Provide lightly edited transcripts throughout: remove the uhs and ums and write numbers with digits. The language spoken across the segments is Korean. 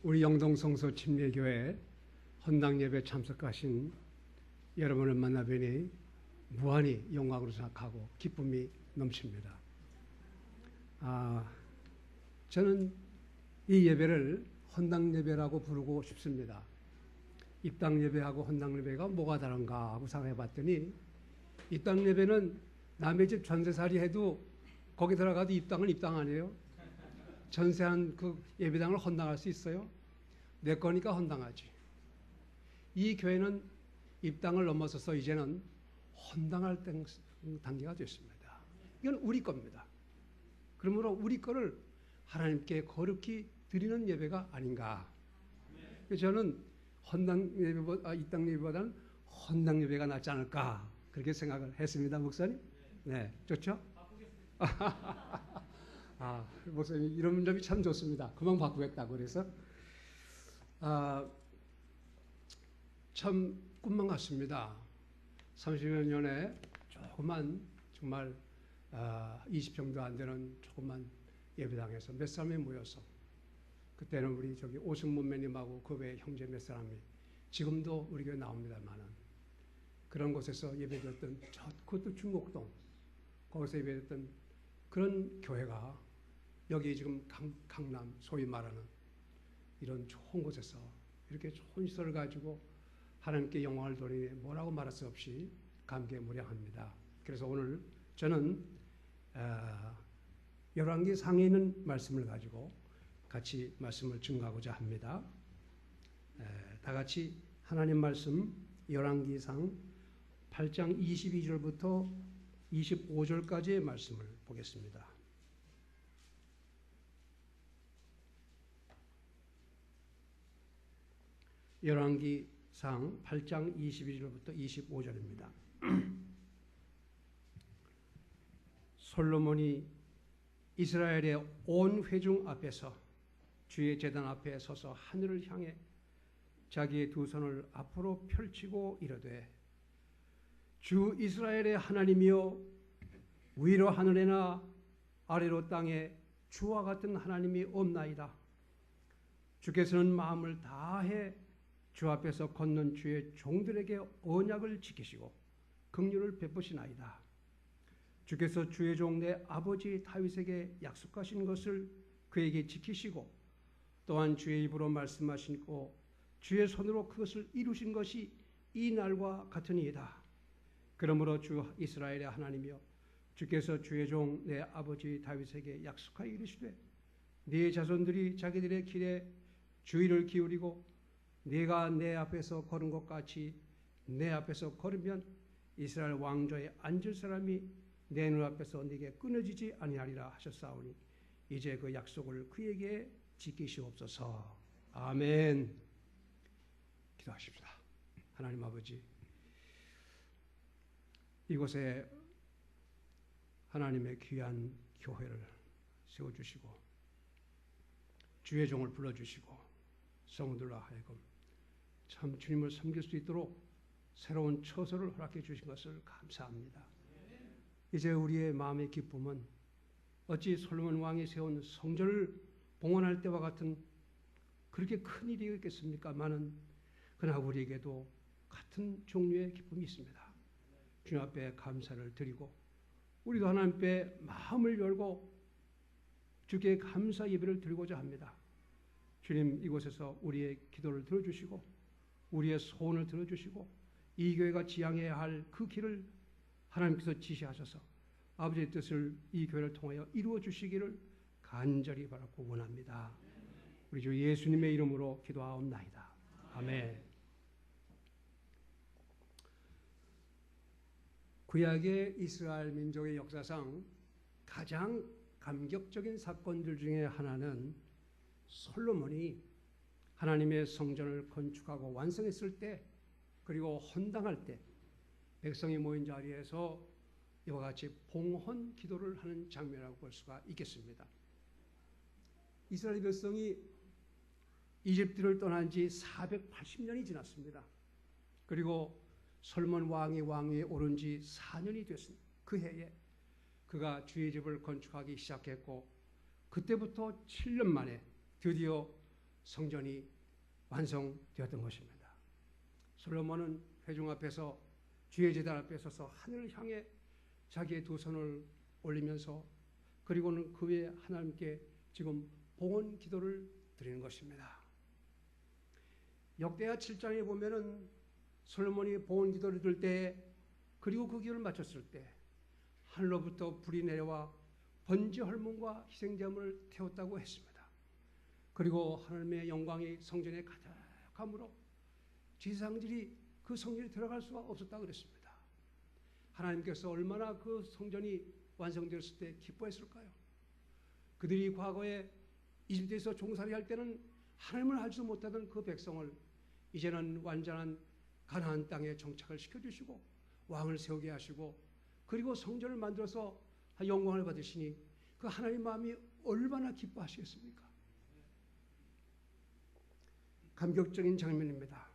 우리 영동성서 침례교회 헌당예배 참석하신 여러분을 만나뵈니 무한히 영광으로 생각하고 기쁨이 넘칩니다. 저는 이 예배를 헌당예배라고 부르고 싶습니다. 입당예배하고 헌당예배가 뭐가 다른가 하고 생각해 봤더니 입당예배는 남의 집 전세살이 해도 거기 들어가도 입당은 입당 아니에요? 전세한 그 예배당을 헌당할 수 있어요? 내 거니까 헌당하지. 이 교회는 입당을 넘어서서 이제는 헌당할 단계가 됐습니다. 이건 우리 겁니다. 그러므로 우리 거를 하나님께 거룩히 드리는 예배가 아닌가. 저는 입당 예배보다는 헌당 예배가 낫지 않을까 그렇게 생각을 했습니다. 목사님. 네, 좋죠? 목사님 이런 점이 참 좋습니다. 금방 바꾸겠다고 그래서 참 꿈만 같습니다. 30여 년에 조그만 정말 20평도 안 되는 조그만 예배당에서 몇 사람이 모여서 그때는 우리 저기 오승문 매님하고 그 외 형제 몇 사람이 지금도 우리 교회 나옵니다만은 그런 곳에서 예배드렸던 그것도 중곡동 거기서 예배드렸던 그런 교회가 여기 지금 강남 소위 말하는 이런 좋은 곳에서 이렇게 좋은 시설을 가지고 하나님께 영광을 돌리니 뭐라고 말할 수 없이 감개무량합니다. 그래서 오늘 저는 열왕기 상에 있는 말씀을 가지고 같이 말씀을 증거하고자 합니다. 다 같이 하나님 말씀 열왕기상 8장 22절부터 25절까지의 말씀을 보겠습니다. 열왕기상 8장 22절부터 25절입니다. 솔로몬이 이스라엘의 온 회중 앞에서 주의 제단 앞에 서서 하늘을 향해 자기의 두 손을 앞으로 펼치고 이르되 주 이스라엘의 하나님이여 위로 하늘에나 아래로 땅에 주와 같은 하나님이 없나이다. 주께서는 마음을 다해 주 앞에서 걷는 주의 종들에게 언약을 지키시고 긍휼을 베푸시나이다. 주께서 주의 종 내 아버지 다윗에게 약속하신 것을 그에게 지키시고 또한 주의 입으로 말씀하시고 주의 손으로 그것을 이루신 것이 이 날과 같으니이다. 그러므로 주 이스라엘의 하나님이여 주께서 주의 종 내 아버지 다윗에게 약속하여 이르시되 네 자손들이 자기들의 길에 주의를 기울이고 네가 내 앞에서 걸은 것 같이 내 앞에서 걸으면 이스라엘 왕좌에 앉을 사람이 내 눈앞에서 네게 끊어지지 아니하리라 하셨사오니 이제 그 약속을 그에게 지키시옵소서. 아멘. 기도하십시다. 하나님 아버지, 이곳에 하나님의 귀한 교회를 세워주시고 주의 종을 불러주시고 성도들로 하여금 참 주님을 섬길 수 있도록 새로운 처소를 허락해 주신 것을 감사합니다. 이제 우리의 마음의 기쁨은 어찌 솔로몬 왕이 세운 성전을 봉헌할 때와 같은 그렇게 큰 일이 있겠습니까마는 그러나 우리에게도 같은 종류의 기쁨이 있습니다. 주님 앞에 감사를 드리고 우리도 하나님 앞에 마음을 열고 주께 감사 예배를 드리고자 합니다. 주님 이곳에서 우리의 기도를 들어주시고 우리의 소원을 들어주시고 이 교회가 지향해야 할 그 길을 하나님께서 지시하셔서 아버지의 뜻을 이 교회를 통하여 이루어 주시기를 간절히 바라고 원합니다. 우리 주 예수님의 이름으로 기도하옵나이다. 아멘. 구약의 이스라엘 민족의 역사상 가장 감격적인 사건들 중에 하나는 솔로몬이 하나님의 성전을 건축하고 완성했을 때 그리고 헌당할 때 백성이 모인 자리에서 이와 같이 봉헌 기도를 하는 장면이라고 볼 수가 있겠습니다. 이스라엘 백성이 이집트를 떠난 지 480년이 지났습니다. 그리고 솔로몬 왕이 왕위에 오른 지 4년이 됐습니다. 그 해에 그가 주의 집을 건축하기 시작했고 그때부터 7년 만에 드디어 성전이 완성되었던 것입니다. 솔로몬은 회중 앞에서 주의 제단 앞에 서서 하늘을 향해 자기의 두 손을 올리면서 그리고는 그 위에 하나님께 지금 봉헌 기도를 드리는 것입니다. 역대하 7장에 보면은 솔로몬이 봉헌 기도를 드릴 때 그리고 그 기도를 마쳤을 때 하늘로부터 불이 내려와 번제 헐문과 희생제물을 태웠다고 했습니다. 그리고 하나님의 영광이 성전에 가득함으로 지상들이 그 성전에 들어갈 수가 없었다고 그랬습니다. 하나님께서 얼마나 그 성전이 완성되었을 때 기뻐했을까요? 그들이 과거에 이집트에서 종살이할 때는 하나님을 알지 못하던 그 백성을 이제는 완전한 가나안 땅에 정착을 시켜주시고 왕을 세우게 하시고 그리고 성전을 만들어서 영광을 받으시니 그 하나님 마음이 얼마나 기뻐하시겠습니까? 감격적인 장면입니다.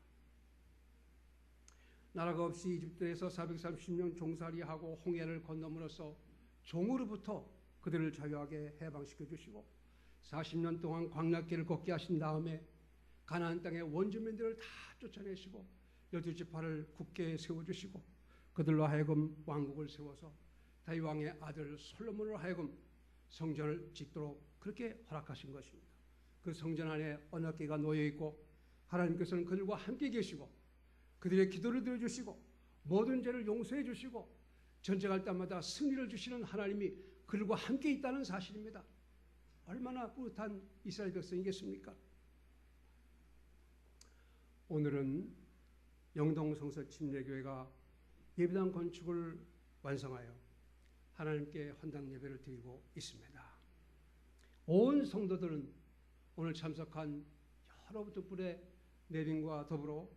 나라가 없이 이집트에서 430년 종살이하고 홍해를 건너므로써 종으로부터 그들을 자유하게 해방시켜 주시고 40년 동안 광야길을 걷게 하신 다음에 가나안 땅의 원주민들을 다 쫓아내시고 12지파를 굳게 세워주시고 그들로 하여금 왕국을 세워서 다윗 왕의 아들 솔로몬으로 하여금 성전을 짓도록 그렇게 허락하신 것입니다. 그 성전 안에 언약궤가 놓여 있고 하나님께서는 그들과 함께 계시고 그들의 기도를 들어주시고 모든 죄를 용서해 주시고 전쟁할 때마다 승리를 주시는 하나님이 그들과 함께 있다는 사실입니다. 얼마나 뿌듯한 이스라엘 백성이겠습니까? 오늘은 영동성서 침례교회가 예배당 건축을 완성하여 하나님께 헌당 예배를 드리고 있습니다. 온 성도들은 오늘 참석한 여러 분들의 내림과 더불어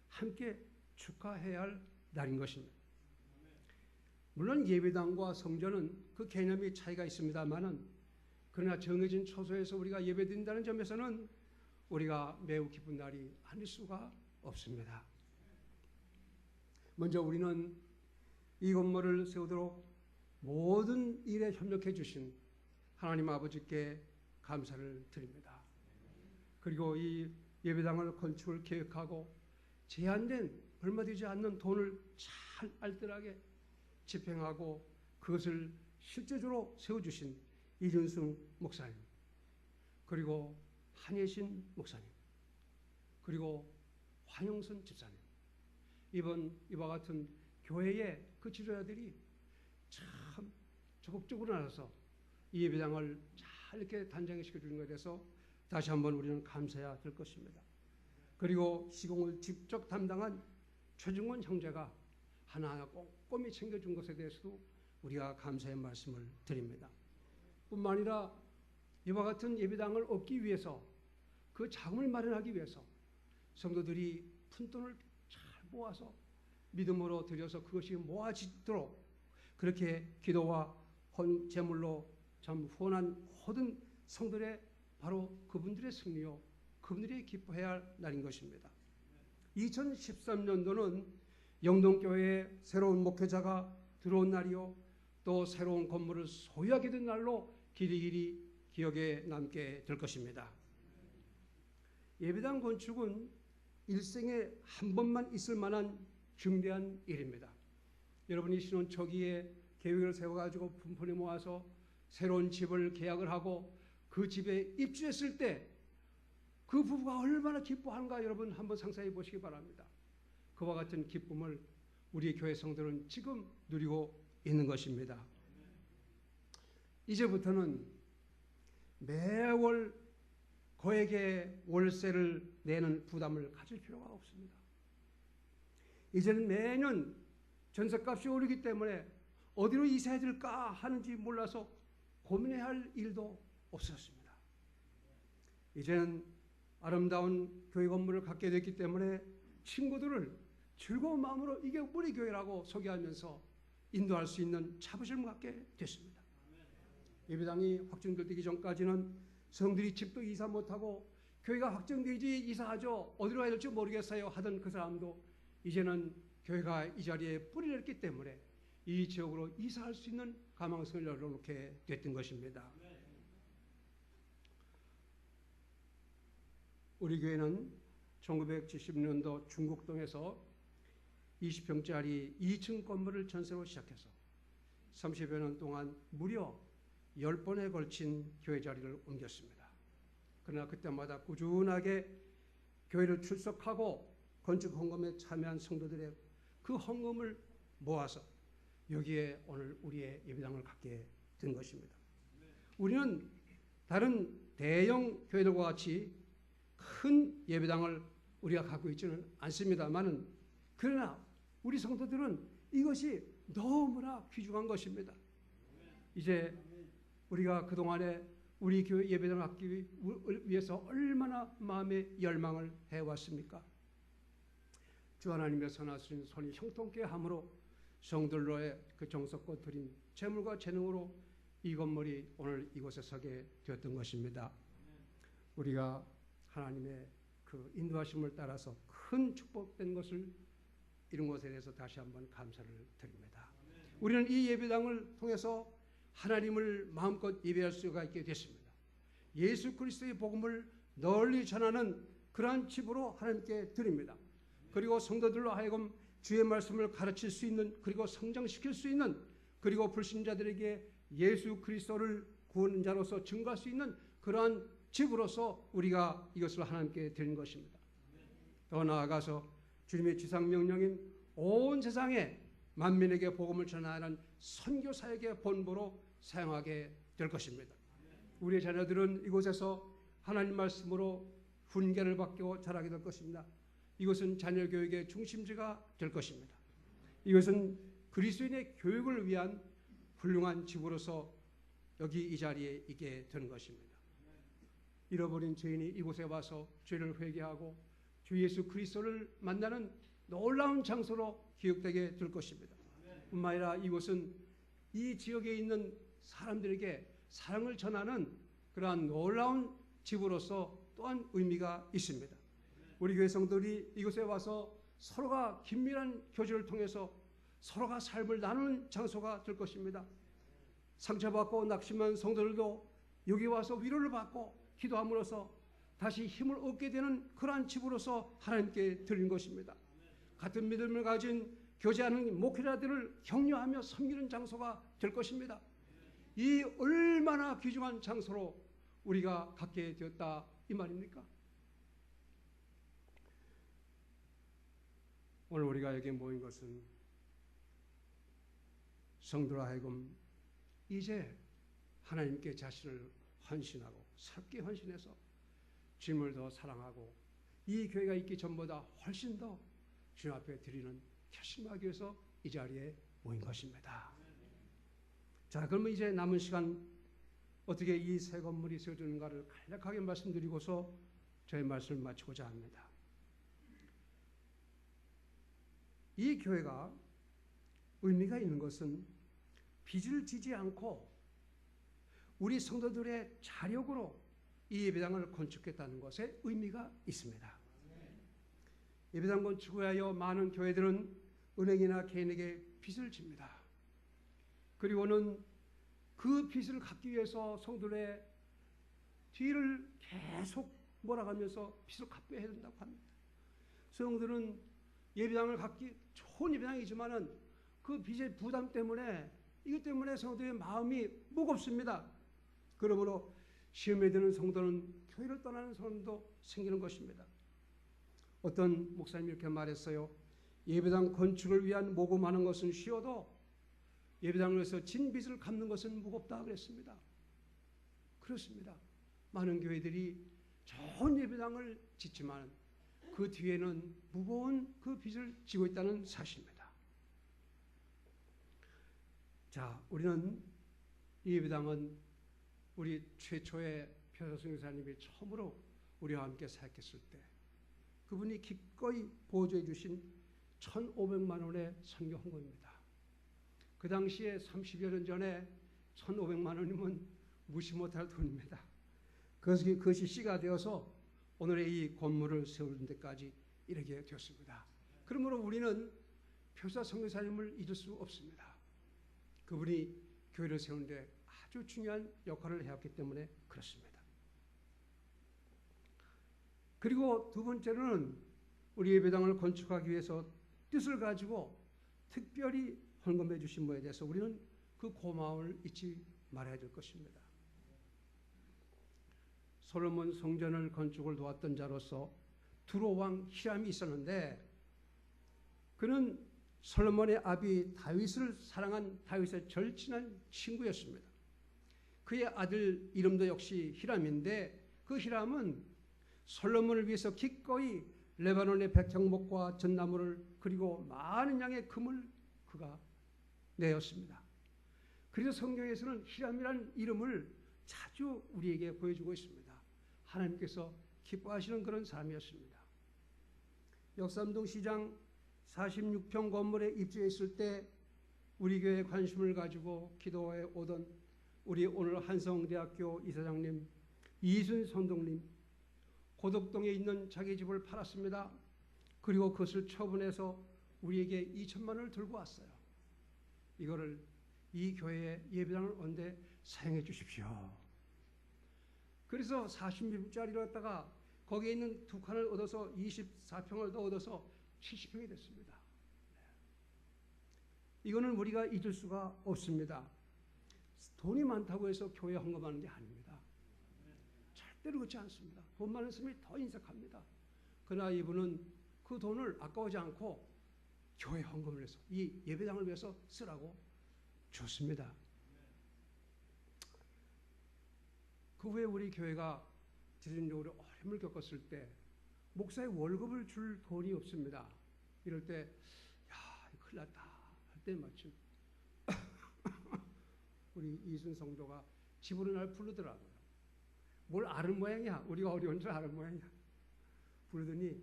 함께 축하해야 할 날인 것입니다. 물론 예배당과 성전은 그 개념이 차이가 있습니다만은 그러나 정해진 처소에서 우리가 예배드린다는 점에서는 우리가 매우 기쁜 날이 아닐 수가 없습니다. 먼저 우리는 이 건물을 세우도록 모든 일에 협력해 주신 하나님 아버지께 감사를 드립니다. 그리고 이 예배당을 건축을 계획하고 제한된 얼마 되지 않는 돈을 잘 알뜰하게 집행하고 그것을 실제적으로 세워주신 이준승 목사님, 그리고 한예신 목사님, 그리고 황영선 집사님, 이와 같은 교회의 그 지도자들이 참 적극적으로 나서서 이 예배당을 잘 이렇게 단장시켜 주는 것에 대해서 다시 한번 우리는 감사해야 될 것입니다. 그리고 시공을 직접 담당한 최중원 형제가 하나하나 꼼꼼히 챙겨준 것에 대해서도 우리가 감사의 말씀을 드립니다. 뿐만 아니라 이와 같은 예배당을 얻기 위해서 그 자금을 마련하기 위해서 성도들이 푼돈을 잘 모아서 믿음으로 드려서 그것이 모아지도록 그렇게 기도와 제물로 참 후원한 모든 성들의 바로 그분들의 승리요 그분들이 기뻐해야 할 날인 것입니다. 2013년도는 영동교회에 새로운 목회자가 들어온 날이요 또 새로운 건물을 소유하게 된 날로 길이길이 기억에 남게 될 것입니다. 예배당 건축은 일생에 한 번만 있을 만한 중대한 일입니다. 여러분이 신혼 초기에 계획을 세워가지고 분포를 모아서 새로운 집을 계약을 하고 그 집에 입주했을 때 그 부부가 얼마나 기뻐하는가 여러분 한번 상상해 보시기 바랍니다. 그와 같은 기쁨을 우리 교회 성도는 지금 누리고 있는 것입니다. 이제부터는 매월 거액의 월세를 내는 부담을 가질 필요가 없습니다. 이제는 매년 전셋값이 오르기 때문에 어디로 이사해야 될까 하는지 몰라서 고민해야 할 일도 없었습니다. 이제는 아름다운 교회 건물을 갖게 됐기 때문에 친구들을 즐거운 마음으로 이게 우리 교회라고 소개하면서 인도할 수 있는 자부심을 갖게 됐습니다. 예배당이 확정되기 전까지는 성들이 집도 이사 못하고 교회가 확정되지 이사하죠. 어디로 가야 될지 모르겠어요 하던 그 사람도 이제는 교회가 이 자리에 뿌리를 냈기 때문에 이 지역으로 이사할 수 있는 가망성을 열어놓게 됐던 것입니다. 우리 교회는 1970년도 중국동에서 20평짜리 2층 건물을 전세로 시작해서 30여 년 동안 무려 10번에 걸친 교회 자리를 옮겼습니다. 그러나 그때마다 꾸준하게 교회를 출석하고 건축 헌금에 참여한 성도들의 그 헌금을 모아서 여기에 오늘 우리의 예배당을 갖게 된 것입니다. 우리는 다른 대형 교회들과 같이 큰 예배당을 우리가 갖고 있지는 않습니다만은, 그러나 우리 성도들은 이것이 너무나 귀중한 것입니다. 이제 우리가 그동안에 우리 교회 예배당을 갖기 위해서 얼마나 마음의 열망을 해왔습니까? 주 하나님의 선하신 손이 형통케 함으로 성들로의 그 정성껏 드린 재물과 재능으로 이 건물이 오늘 이곳에 서게 되었던 것입니다. 우리가 하나님의 그 인도하심을 따라서 큰 축복된 것을 이룬 것에 대해서 다시 한번 감사를 드립니다. 우리는 이 예배당을 통해서 하나님을 마음껏 예배할 수가 있게 됐습니다. 예수 그리스도의 복음을 널리 전하는 그러한 집으로 하나님께 드립니다. 그리고 성도들로 하여금 주의 말씀을 가르칠 수 있는, 그리고 성장시킬 수 있는, 그리고 불신자들에게 예수 그리스도를 구원자로서 증거할 수 있는 그러한 집으로서 우리가 이것을 하나님께 드린 것입니다. 더 나아가서 주님의 지상명령인 온 세상에 만민에게 복음을 전하는 선교사역의 본부로 사용하게 될 것입니다. 우리의 자녀들은 이곳에서 하나님 말씀으로 훈계를 받고 자라게 될 것입니다. 이것은 자녀 교육의 중심지가 될 것입니다. 이것은 그리스도인의 교육을 위한 훌륭한 집으로서 여기 이 자리에 있게 된 것입니다. 잃어버린 죄인이 이곳에 와서 죄를 회개하고 주 예수 그리스도를 만나는 놀라운 장소로 기억되게 될 것입니다. 뿐만 아니라 이곳은 이 지역에 있는 사람들에게 사랑을 전하는 그러한 놀라운 집으로서 또한 의미가 있습니다. 우리 교회 성도들이 이곳에 와서 서로가 긴밀한 교제를 통해서 서로가 삶을 나누는 장소가 될 것입니다. 상처받고 낙심한 성도들도 여기 와서 위로를 받고 기도함으로써 다시 힘을 얻게 되는 그러한 집으로서 하나님께 드린 것입니다. 같은 믿음을 가진 교제하는 목회자들을 격려하며 섬기는 장소가 될 것입니다. 이 얼마나 귀중한 장소로 우리가 갖게 되었다 이 말입니까? 오늘 우리가 여기 모인 것은 성도로 하여금 이제 하나님께 자신을 헌신하고 새롭게 헌신해서 주님을 더 사랑하고 이 교회가 있기 전보다 훨씬 더 주님 앞에 드리는 결심하기 위해서 이 자리에 모인 것입니다. 자, 그러면 이제 남은 시간 어떻게 이 새 건물이 세워지는가를 간략하게 말씀드리고서 저의 말씀을 마치고자 합니다. 이 교회가 의미가 있는 것은 빚을 지지 않고 우리 성도들의 자력으로 이 예배당을 건축했다는 것에 의미가 있습니다. 예배당 건축을 위하여 많은 교회들은 은행이나 개인에게 빚을 집니다. 그리고는 그 빚을 갚기 위해서 성도들의 뒤를 계속 몰아가면서 빚을 갚아야 된다고 합니다. 성도들은 예배당을 갖기 좋은 예배당이지만은 그 빚의 부담 때문에, 이것 때문에 성도의 마음이 무겁습니다. 그러므로 시험에 드는 성도는 교회를 떠나는 사람도 생기는 것입니다. 어떤 목사님이 이렇게 말했어요. 예배당 건축을 위한 모금하는 것은 쉬워도 예배당을 위해서 진 빚을 갚는 것은 무겁다 그랬습니다. 그렇습니다. 많은 교회들이 좋은 예배당을 짓지만 그 뒤에는 무거운 그 빚을 지고 있다는 사실입니다. 자, 우리는 이 예배당은 우리 최초의 표서승 교사님이 처음으로 우리와 함께 사역했을 때 그분이 기꺼이 보조해 주신 1,500만 원의 선교 헌금입니다. 그 당시에 30여 년 전에 1,500만 원이면 무시 못할 돈입니다. 그것이 씨가 되어서 오늘의 이 건물을 세우는 데까지 이르게 되었습니다. 그러므로 우리는 표사 선교사님을 잊을 수 없습니다. 그분이 교회를 세우는 데 아주 중요한 역할을 해왔기 때문에 그렇습니다. 그리고 두 번째로는 우리 예배당을 건축하기 위해서 뜻을 가지고 특별히 헌금해 주신 분에 대해서 우리는 그 고마움을 잊지 말아야 될 것입니다. 솔로몬 성전을 건축을 도왔던 자로서 두로 왕 히람이 있었는데 그는 솔로몬의 아비 다윗을 사랑한 다윗의 절친한 친구였습니다. 그의 아들 이름도 역시 히람인데 그 히람은 솔로몬을 위해서 기꺼이 레바논의 백향목과 전나무를 그리고 많은 양의 금을 그가 내었습니다. 그래서 성경에서는 히람이라는 이름을 자주 우리에게 보여주고 있습니다. 하나님께서 기뻐하시는 그런 사람이었습니다. 역삼동 시장 46평 건물에 입주했을 때 우리 교회에 관심을 가지고 기도에 오던 우리 오늘 한성대학교 이사장님 이순 선동님 고덕동에 있는 자기 집을 팔았습니다. 그리고 그것을 처분해서 우리에게 2천만 원을 들고 왔어요. 이거를 이 교회에 예배당을 언제 사용해 주십시오. 그래서 40평짜리로 했다가 거기에 있는 두 칸을 얻어서 24평을 더 얻어서 70평이 됐습니다. 이거는 우리가 잊을 수가 없습니다. 돈이 많다고 해서 교회에 헌금하는 게 아닙니다. 절대로 그렇지 않습니다. 돈 많은 사람이 더 인색합니다. 그러나 이분은 그 돈을 아까워하지 않고 교회 헌금을 해서 이 예배당을 위해서 쓰라고 줬습니다. 그 후에 우리 교회가 재정적으로 어려움을 겪었을 때 목사의 월급을 줄 돈이 없습니다. 이럴 때 야, 큰일 났다 할 때 마침 우리 이순 성도가 집으로 날 부르더라고요. 뭘 아는 모양이야. 우리가 어려운 줄 아는 모양이야. 부르더니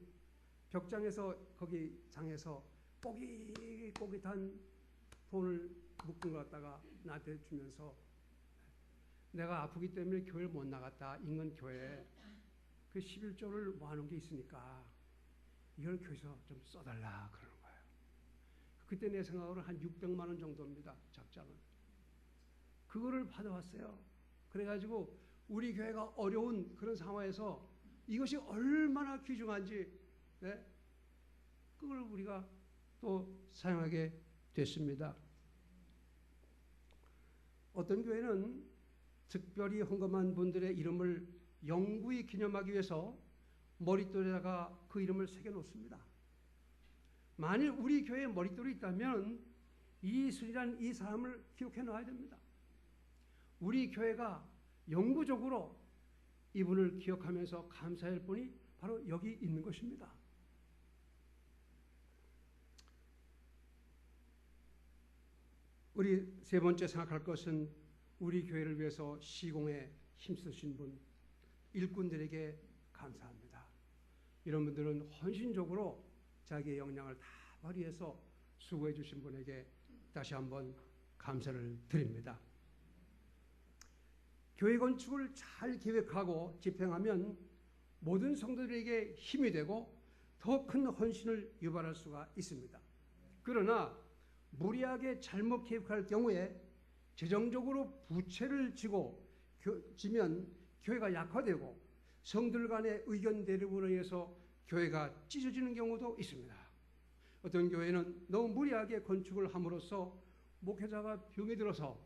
벽장에서 거기 장에서 꼬깃꼬깃한 돈을 묶은 것 갖다가 나한테 주면서 내가 아프기 때문에 교회를 못 나갔다. 인근 교회에 그 11조를 모아놓은 게 있으니까 이걸 교회에서 좀 써달라 그러는 거예요. 그때 내 생각으로 한 600만 원 정도입니다. 작장은. 그거를 받아왔어요. 그래가지고 우리 교회가 어려운 그런 상황에서 이것이 얼마나 귀중한지 네? 그걸 우리가 또 사용하게 됐습니다. 어떤 교회는 특별히 헌금한 분들의 이름을 영구히 기념하기 위해서 머릿돌에다가 그 이름을 새겨놓습니다. 만일 우리 교회에 머릿돌이 있다면 이순이라는 이 사람을 기억해 놔야 됩니다. 우리 교회가 영구적으로 이분을 기억하면서 감사할 분이 바로 여기 있는 것입니다. 우리 세 번째 생각할 것은 우리 교회를 위해서 시공에 힘쓰신 분, 일꾼들에게 감사합니다. 이런 분들은 헌신적으로 자기의 역량을 다 발휘해서 수고해 주신 분에게 다시 한번 감사를 드립니다. 교회 건축을 잘 계획하고 집행하면 모든 성도들에게 힘이 되고 더 큰 헌신을 유발할 수가 있습니다. 그러나 무리하게 잘못 계획할 경우에 재정적으로 부채를 지면 교회가 약화되고 성들 간의 의견 대립으로 인해서 교회가 찢어지는 경우도 있습니다. 어떤 교회는 너무 무리하게 건축을 함으로써 목회자가 병이 들어서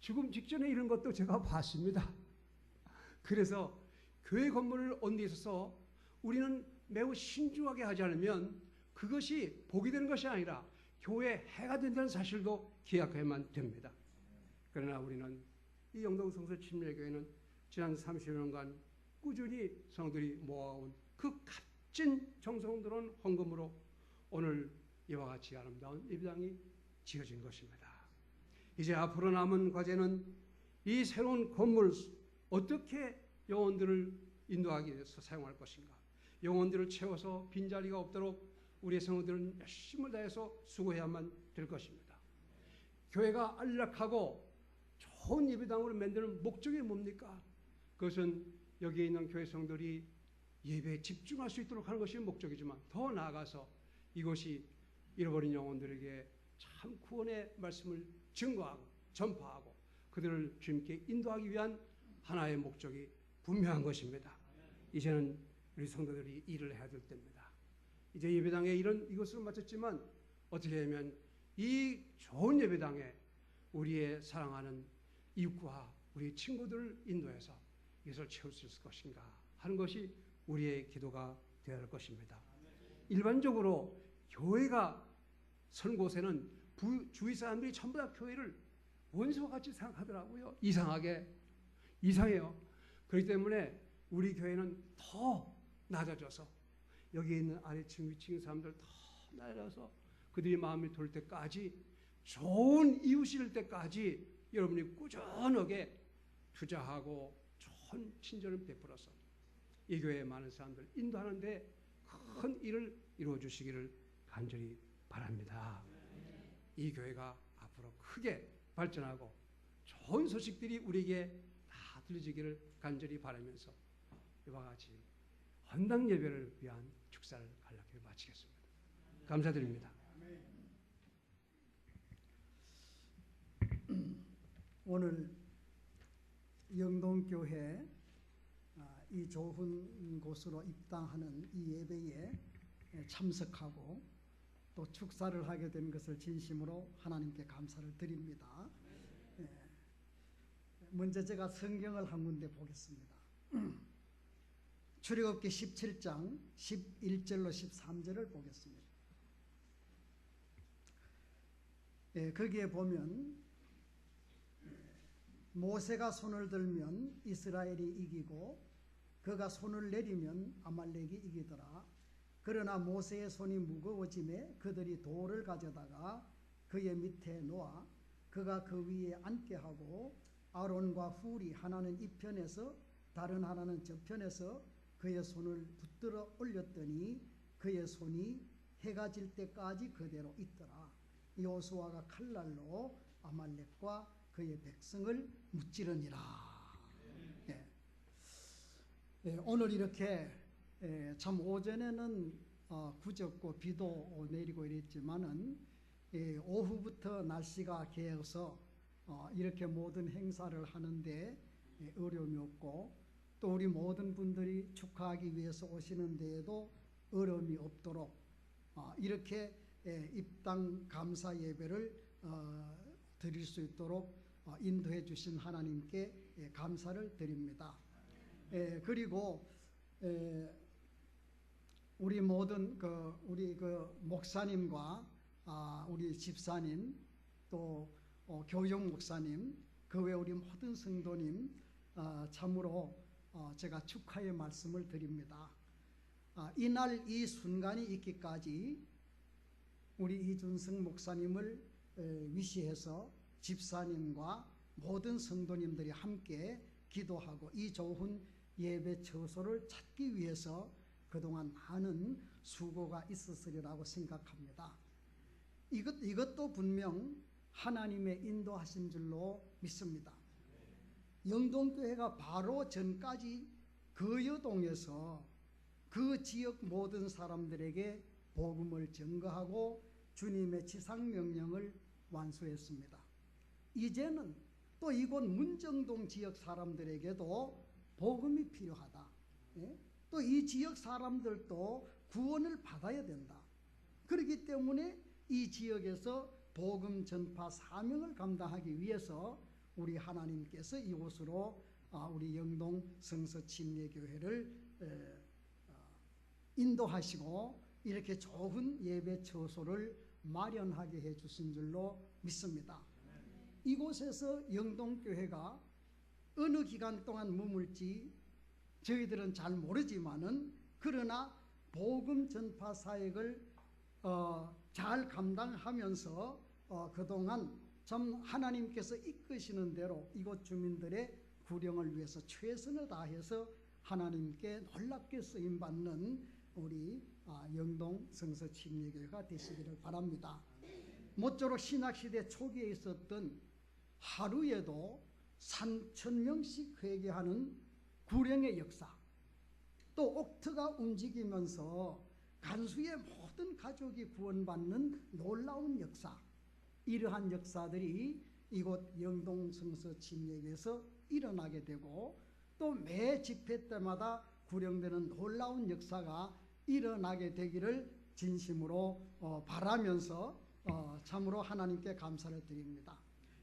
죽음 직전에 이런 것도 제가 봤습니다. 그래서 교회 건물을 얻는 데 있어서 우리는 매우 신중하게 하지 않으면 그것이 복이 되는 것이 아니라 교회에 해가 된다는 사실도 기억해야만 됩니다. 그러나 우리는 이 영동성서 침례교회는 지난 30년간 꾸준히 성들이 모아온 그 값진 정성 들어온 헌금으로 오늘 이와 같이 아름다운 예배당이 지어진 것입니다. 이제 앞으로 남은 과제는 이 새로운 건물 어떻게 영혼들을 인도하기 위해서 사용할 것인가. 영혼들을 채워서 빈자리가 없도록 우리의 성도들은 열심을 다해서 수고해야만 될 것입니다. 교회가 안락하고 좋은 예배당으로 만드는 목적이 뭡니까? 그것은 여기에 있는 교회 성도들이 예배에 집중할 수 있도록 하는 것이 목적이지만 더 나아가서 이것이 잃어버린 영혼들에게 참 구원의 말씀을 증거하고 전파하고 그들을 주님께 인도하기 위한 하나의 목적이 분명한 것입니다. 이제는 우리 성도들이 일을 해야 될 때입니다. 이제 예배당에 이것으로 마쳤지만 어떻게 하면 이 좋은 예배당에 우리의 사랑하는 이웃과 우리 친구들을 인도해서 이것을 채울 수 있을 것인가 하는 것이 우리의 기도가 되어야 할 것입니다. 일반적으로 교회가 선 곳에는 주위 사람들이 전부 다 교회를 원수와 같이 생각하더라고요. 이상해요. 그렇기 때문에 우리 교회는 더 낮아져서 여기 있는 아래층 위층 사람들 더 낮아져서 그들이 마음이 돌 때까지 좋은 이웃일 때까지 여러분이 꾸준하게 투자하고 좋은 친절을 베풀어서 이 교회의 많은 사람들 인도하는 데 큰 일을 이루어 주시기를 간절히 바랍니다. 이 교회가 앞으로 크게 발전하고 좋은 소식들이 우리에게 다 들려지기를 간절히 바라면서 이와 같이 헌당 예배를 위한 축사를 간략히 마치겠습니다. 감사드립니다. 오늘 영동교회 이 좋은 곳으로 입당하는 이 예배에 참석하고 또 축사를 하게 된 것을 진심으로 하나님께 감사를 드립니다. 먼저 제가 성경을 한 군데 보겠습니다. 출애굽기 17장 11절로 13절을 보겠습니다. 거기에 보면 모세가 손을 들면 이스라엘이 이기고 그가 손을 내리면 아말렉이 이기더라. 그러나 모세의 손이 무거워짐에 그들이 돌을 가져다가 그의 밑에 놓아 그가 그 위에 앉게 하고 아론과 훌이 하나는 이편에서 다른 하나는 저편에서 그의 손을 붙들어 올렸더니 그의 손이 해가 질 때까지 그대로 있더라. 여호수아가 칼날로 아말렉과 그의 백성을 무찌르니라. 오늘 이렇게 참 오전에는 구졌고 비도 내리고 이랬지만은 오후부터 날씨가 개어서 이렇게 모든 행사를 하는데 어려움이 없고 또 우리 모든 분들이 축하하기 위해서 오시는 데에도 어려움이 없도록 이렇게 입당 감사 예배를 드릴 수 있도록 인도해 주신 하나님께 감사를 드립니다. 그리고 우리 모든 우리 목사님과 우리 집사님 또 교육 목사님 그 외 우리 모든 성도님 참으로 제가 축하의 말씀을 드립니다. 이날 이 순간이 있기까지 우리 이준성 목사님을 위시해서 집사님과 모든 성도님들이 함께 기도하고 이 좋은 예배 처소를 찾기 위해서 그동안 많은 수고가 있었으리라고 생각합니다. 이것도 분명 하나님의 인도하신 줄로 믿습니다. 영동교회가 바로 전까지 그 여동에서 그 지역 모든 사람들에게 복음을 전거하고 주님의 지상명령을 완수했습니다. 이제는 또 이곳 문정동 지역 사람들에게도 복음이 필요하다. 또 이 지역 사람들도 구원을 받아야 된다. 그렇기 때문에 이 지역에서 복음 전파 사명을 감당하기 위해서 우리 하나님께서 이곳으로 우리 영동 성서 침례교회를 인도하시고 이렇게 좋은 예배 처소를 마련하게 해 주신 줄로 믿습니다. 이곳에서 영동교회가 어느 기간 동안 머물지 저희들은 잘 모르지만은 그러나 복음 전파 사역을 잘 감당하면서 그동안 참 하나님께서 이끄시는 대로 이곳 주민들의 구령을 위해서 최선을 다해서 하나님께 놀랍게 쓰임받는 우리 영동 성서 침례교회가 되시기를 바랍니다. 모쪼록 신학시대 초기에 있었던 하루에도 3,000명씩 회개하는 구령의 역사, 또 옥트가 움직이면서 간수의 모든 가족이 구원받는 놀라운 역사, 이러한 역사들이 이곳 영동 성서 침례교회에서 일어나게 되고 또 매 집회 때마다 구령되는 놀라운 역사가 일어나게 되기를 진심으로 바라면서 참으로 하나님께 감사를 드립니다.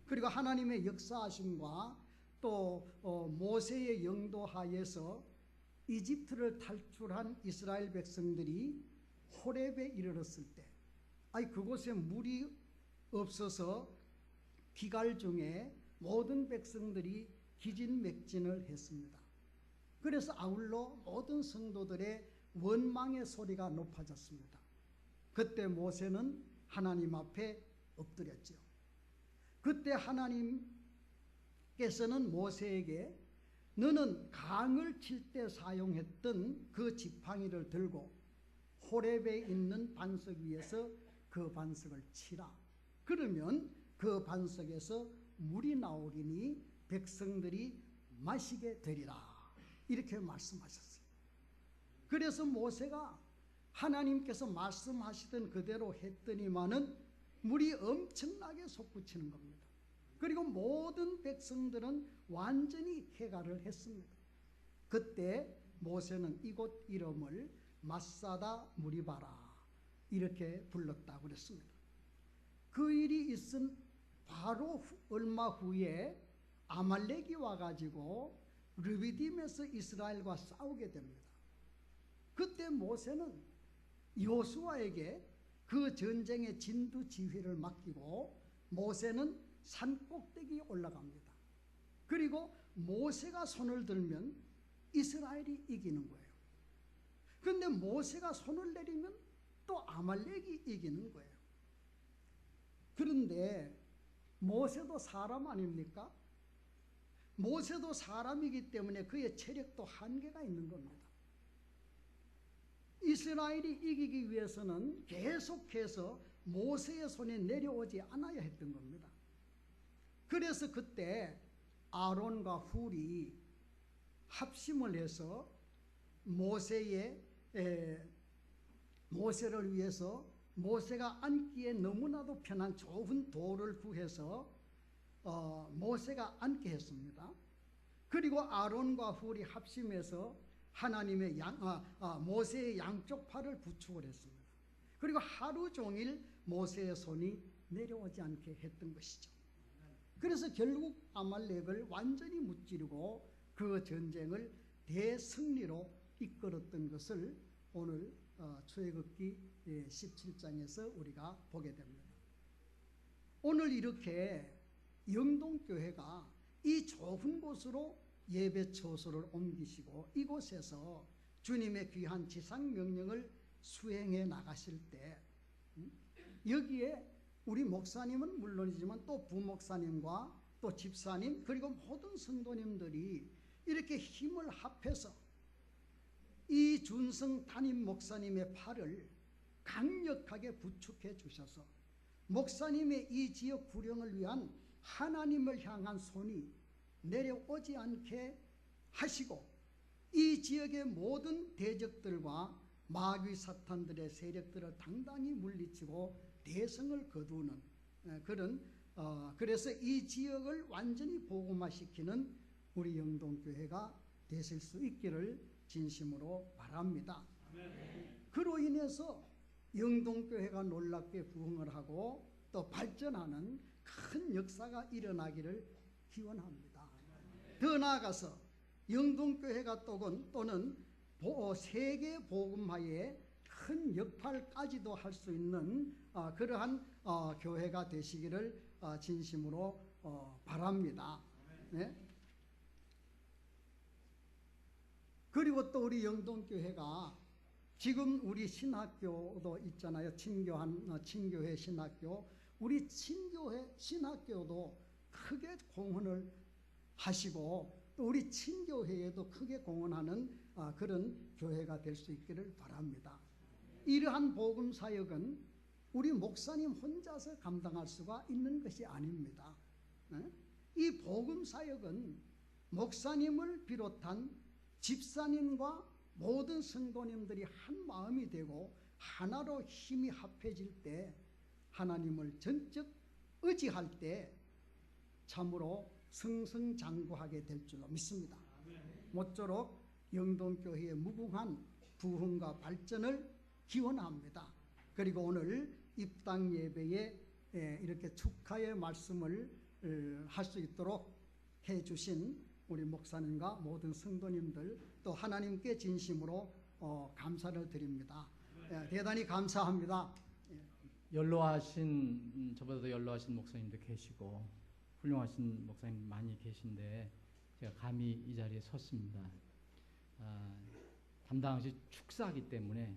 그리고 하나님의 역사하심과 또 모세의 영도하에서 이집트를 탈출한 이스라엘 백성들이 호렙에 이르렀을 때, 그곳에 물이 없어서 기갈 중에 모든 백성들이 기진맥진을 했습니다. 그래서 아울러 모든 성도들의 원망의 소리가 높아졌습니다. 그때 모세는 하나님 앞에 엎드렸죠. 그때 하나님께서는 모세에게 너는 강을 칠 때 사용했던 그 지팡이를 들고 호렙에 있는 반석 위에서 그 반석을 치라. 그러면 그 반석에서 물이 나오리니 백성들이 마시게 되리라. 이렇게 말씀하셨어요. 그래서 모세가 하나님께서 말씀하시던 그대로 했더니만은 물이 엄청나게 솟구치는 겁니다. 그리고 모든 백성들은 완전히 해가를 했습니다. 그때 모세는 이곳 이름을 마사다 무리바라 이렇게 불렀다고 그랬습니다. 그 일이 있은 바로 얼마 후에 아말렉이 와가지고 르비딤에서 이스라엘과 싸우게 됩니다. 그때 모세는 여호수아에게 그 전쟁의 진두 지휘를 맡기고 모세는 산 꼭대기에 올라갑니다. 그리고 모세가 손을 들면 이스라엘이 이기는 거예요. 그런데 모세가 손을 내리면 또 아말렉이 이기는 거예요. 그런데 모세도 사람 아닙니까? 모세도 사람이기 때문에 그의 체력도 한계가 있는 겁니다. 이스라엘이 이기기 위해서는 계속해서 모세의 손에 내려오지 않아야 했던 겁니다. 그래서 그때 아론과 훌이 합심을 해서 모세를 위해서 모세가 앉기에 너무나도 편한 좋은 돌을 구해서 모세가 앉게 했습니다. 그리고 아론과 훌이 합심해서 하나님의 모세의 양쪽 팔을 부축을 했습니다. 그리고 하루 종일 모세의 손이 내려오지 않게 했던 것이죠. 그래서 결국 아말렉을 완전히 무찌르고 그 전쟁을 대승리로 이끌었던 것을 오늘 출애굽기 17장에서 우리가 보게 됩니다. 오늘 이렇게 영동교회가 이 좁은 곳으로 예배 처소를 옮기시고 이곳에서 주님의 귀한 지상명령을 수행해 나가실 때 여기에 우리 목사님은 물론이지만 또 부목사님과 또 집사님 그리고 모든 성도님들이 이렇게 힘을 합해서 이 준성 담임 목사님의 팔을 강력하게 부축해 주셔서 목사님의 이 지역 구령을 위한 하나님을 향한 손이 내려오지 않게 하시고 이 지역의 모든 대적들과 마귀 사탄들의 세력들을 당당히 물리치고 대성을 거두는 그런 그래서 이 지역을 완전히 복음화시키는 우리 영동교회가 되실 수 있기를 진심으로 바랍니다. 그로 인해서 영동교회가 놀랍게 부흥을 하고 또 발전하는 큰 역사가 일어나기를 기원합니다. 더 나아가서 영동교회가 또는 세계 복음화에 큰 역할까지도 할 수 있는 그러한 교회가 되시기를 진심으로 바랍니다. 네? 그리고 또 우리 영동교회가 지금 우리 신학교도 있잖아요. 친교회 신학교. 우리 친교회 신학교도 크게 공헌을 하시고 또 우리 친교회에도 크게 공헌하는 그런 교회가 될 수 있기를 바랍니다. 이러한 복음 사역은 우리 목사님 혼자서 감당할 수가 있는 것이 아닙니다. 이 복음 사역은 목사님을 비롯한 집사님과 모든 성도님들이 한 마음이 되고 하나로 힘이 합해질 때 하나님을 전적 의지할 때 참으로 승승장구하게 될 줄로 믿습니다. 모쪼록 영동교회의 무궁한 부흥과 발전을 기원합니다. 그리고 오늘 입당 예배에 이렇게 축하의 말씀을 할 수 있도록 해주신 우리 목사님과 모든 성도님들 또 하나님께 진심으로 감사를 드립니다. 대단히 감사합니다. 연로하신 저보다도 연로하신 목사님도 계시고 훌륭하신 목사님 많이 계신데 제가 감히 이 자리에 섰습니다. 담당시 축사하기 때문에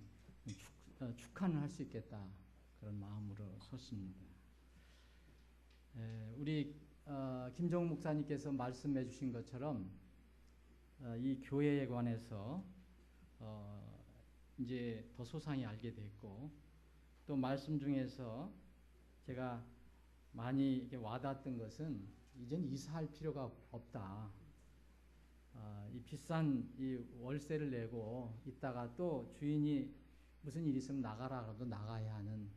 축하는 할 수 있겠다 그런 마음으로 섰습니다. 우리 김정욱 목사님께서 말씀해 주신 것처럼 이 교회에 관해서 이제 더 소상히 알게 됐고 또 말씀 중에서 제가 많이 이렇게 와닿았던 것은 이젠 이사할 필요가 없다. 이 비싼 이 월세를 내고 있다가 또 주인이 무슨 일 있으면 나가라 그러도 나가야 하는.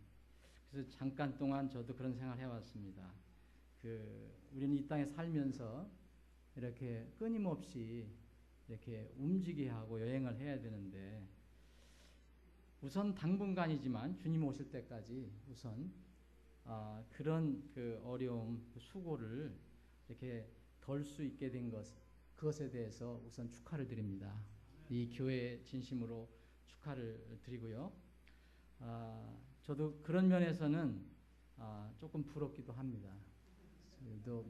그래서 잠깐 동안 저도 그런 생각을 해왔습니다. 우리는 이 땅에 살면서 이렇게 끊임없이 이렇게 움직이게 하고 여행을 해야 되는데 우선 당분간이지만 주님 오실 때까지 우선 그런 어려움, 수고를 이렇게 덜 수 있게 된 그것에 대해서 우선 축하를 드립니다. 이 교회에 진심으로 축하를 드리고요. 저도 그런 면에서는 조금 부럽기도 합니다. 또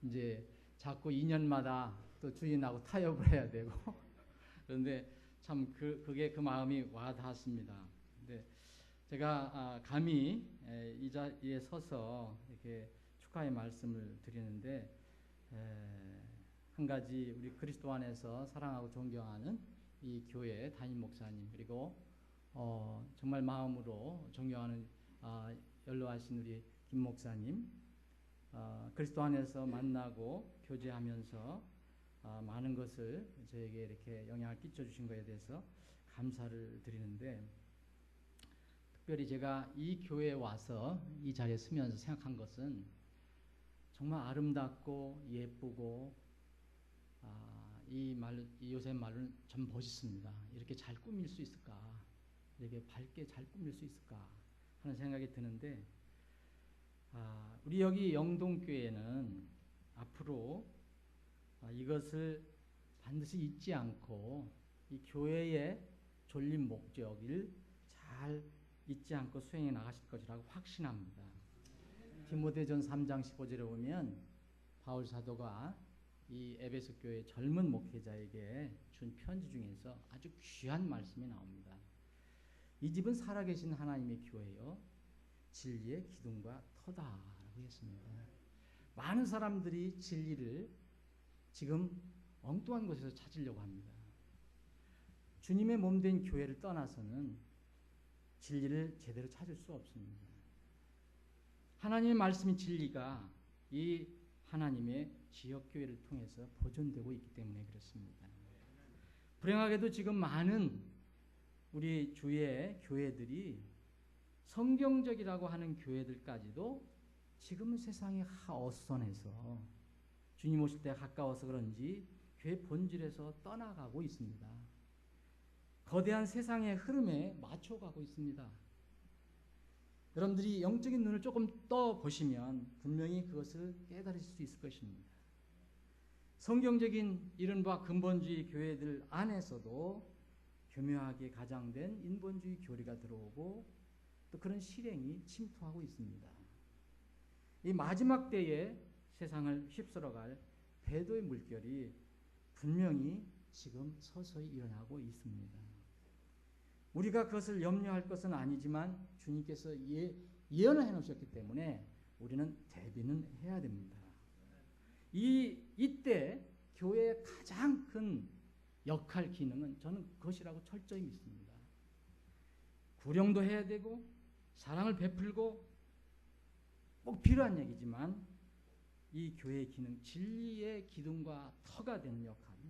이제 자꾸 2년마다 또 주인하고 타협을 해야 되고 그런데 참 그게 그 마음이 와닿았습니다. 근데 제가 감히 이 자리에 서서 이렇게 축하의 말씀을 드리는데 한 가지 우리 그리스도 안에서 사랑하고 존경하는 이 교회 담임 목사님 그리고 정말 마음으로 존경하는 연로하신 우리 김 목사님 그리스도 안에서 만나고 교제하면서 많은 것을 저에게 이렇게 영향을 끼쳐주신 것에 대해서 감사를 드리는데 특별히 제가 이 교회에 와서 이 자리에 서면서 생각한 것은 정말 아름답고 예쁘고 이 요새 말로는 참 멋있습니다. 이렇게 잘 꾸밀 수 있을까? 이렇게 밝게 잘 꾸밀 수 있을까? 하는 생각이 드는데 우리 여기 영동교회는 앞으로 이것을 반드시 잊지 않고 이 교회의 존립 목적을 잘 잊지 않고 수행해 나가실 것이라고 확신합니다. 디모데전 3장 15절에 보면 바울 사도가 이 에베소 교회 젊은 목회자에게 준 편지 중에서 아주 귀한 말씀이 나옵니다. 이 집은 살아계신 하나님의 교회요 진리의 기둥과 터다라고 했습니다. 많은 사람들이 진리를 지금 엉뚱한 곳에서 찾으려고 합니다. 주님의 몸된 교회를 떠나서는 진리를 제대로 찾을 수 없습니다. 하나님의 말씀인 진리가 이 하나님의 지역교회를 통해서 보존되고 있기 때문에 그렇습니다. 불행하게도 지금 많은 우리 주의 교회들이 성경적이라고 하는 교회들까지도 지금은 세상에 어수선해서 주님 오실 때 가까워서 그런지 교회 본질에서 떠나가고 있습니다. 거대한 세상의 흐름에 맞춰가고 있습니다. 여러분들이 영적인 눈을 조금 떠보시면 분명히 그것을 깨달으실 수 있을 것입니다. 성경적인 이른바 근본주의 교회들 안에서도 교묘하게 가장된 인본주의 교리가 들어오고 또 그런 실행이 침투하고 있습니다. 이 마지막 때에 세상을 휩쓸어갈 배도의 물결이 분명히 지금 서서히 일어나고 있습니다. 우리가 그것을 염려할 것은 아니지만 주님께서 예언을 해놓으셨기 때문에 우리는 대비는 해야 됩니다. 이때 교회의 가장 큰 역할 기능은 저는 그것이라고 철저히 믿습니다. 구령도 해야 되고 사랑을 베풀고 꼭 필요한 얘기지만 이 교회의 기능, 진리의 기둥과 터가 되는 역할은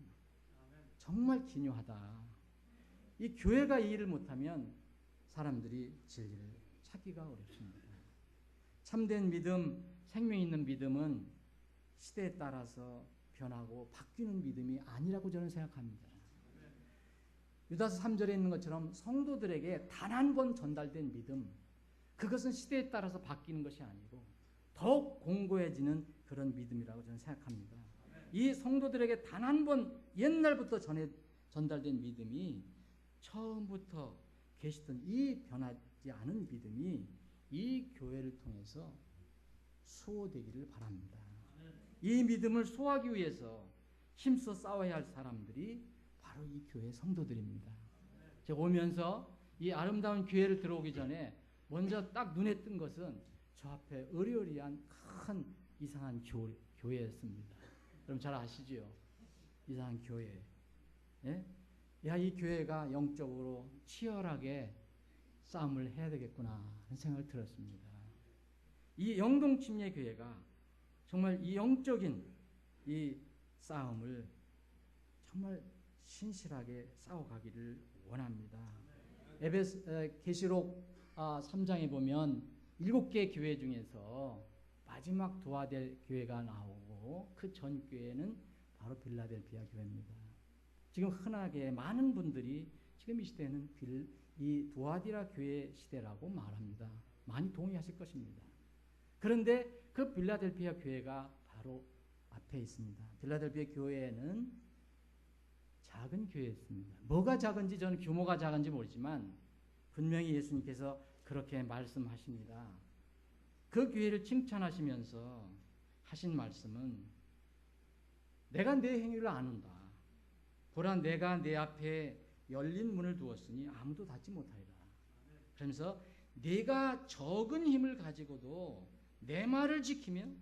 정말 기묘하다. 이 교회가 이 일을 못하면 사람들이 진리를 찾기가 어렵습니다. 참된 믿음, 생명 있는 믿음은 시대에 따라서 변하고 바뀌는 믿음이 아니라고 저는 생각합니다. 유다서 3절에 있는 것처럼 성도들에게 단 한 번 전달된 믿음, 그것은 시대에 따라서 바뀌는 것이 아니고 더욱 공고해지는 그런 믿음이라고 저는 생각합니다. 이 성도들에게 단 한 번 옛날부터 전달된 믿음이 처음부터 계시던 이 변하지 않은 믿음이 이 교회를 통해서 수호되기를 바랍니다. 이 믿음을 소화하기 위해서 힘써 싸워야 할 사람들이 바로 이 교회 성도들입니다. 제가 오면서 이 아름다운 교회를 들어오기 전에 먼저 딱 눈에 뜬 것은 저 앞에 으리으리한 큰 이상한 교회였습니다. 여러분 잘 아시죠? 이상한 교회. 예? 야, 이 교회가 영적으로 치열하게 싸움을 해야 되겠구나 하는 생각을 들었습니다. 이 영동침례 교회가 정말 이 영적인 이 싸움을 정말 신실하게 싸워가기를 원합니다. 계시록 3장에 보면 7개 교회 중에서 마지막 도화될 교회가 나오고 그 전 교회는 바로 빌라델피아 교회입니다. 지금 흔하게 많은 분들이 지금 이 시대는 이 두아디라 교회 시대라고 말합니다. 많이 동의하실 것입니다. 그런데 그 빌라델피아 교회가 바로 앞에 있습니다. 빌라델피아 교회는 작은 교회였습니다. 뭐가 작은지 저는 규모가 작은지 모르지만 분명히 예수님께서 그렇게 말씀하십니다. 그 교회를 칭찬하시면서 하신 말씀은 내가 내 행위를 아는다. 보라 내가 내 앞에 열린 문을 두었으니 아무도 닫지 못하리라. 그러면서 내가 적은 힘을 가지고도 내 말을 지키면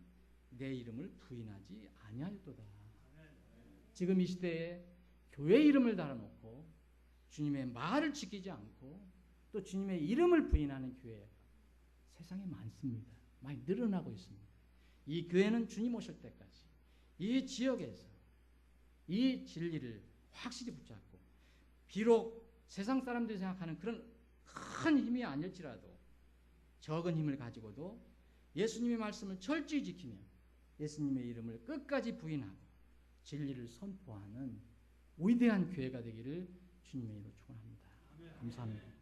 내 이름을 부인하지 아니하였도다. 지금 이 시대에 교회 이름을 달아놓고 주님의 말을 지키지 않고 또 주님의 이름을 부인하는 교회가 세상에 많습니다. 많이 늘어나고 있습니다. 이 교회는 주님 오실 때까지 이 지역에서 이 진리를 확실히 붙잡고 비록 세상 사람들이 생각하는 그런 큰 힘이 아닐지라도 적은 힘을 가지고도 예수님의 말씀을 철저히 지키며 예수님의 이름을 끝까지 부인하고 진리를 선포하는 위대한 교회가 되기를 주님의 이름으로 축원합니다. 감사합니다.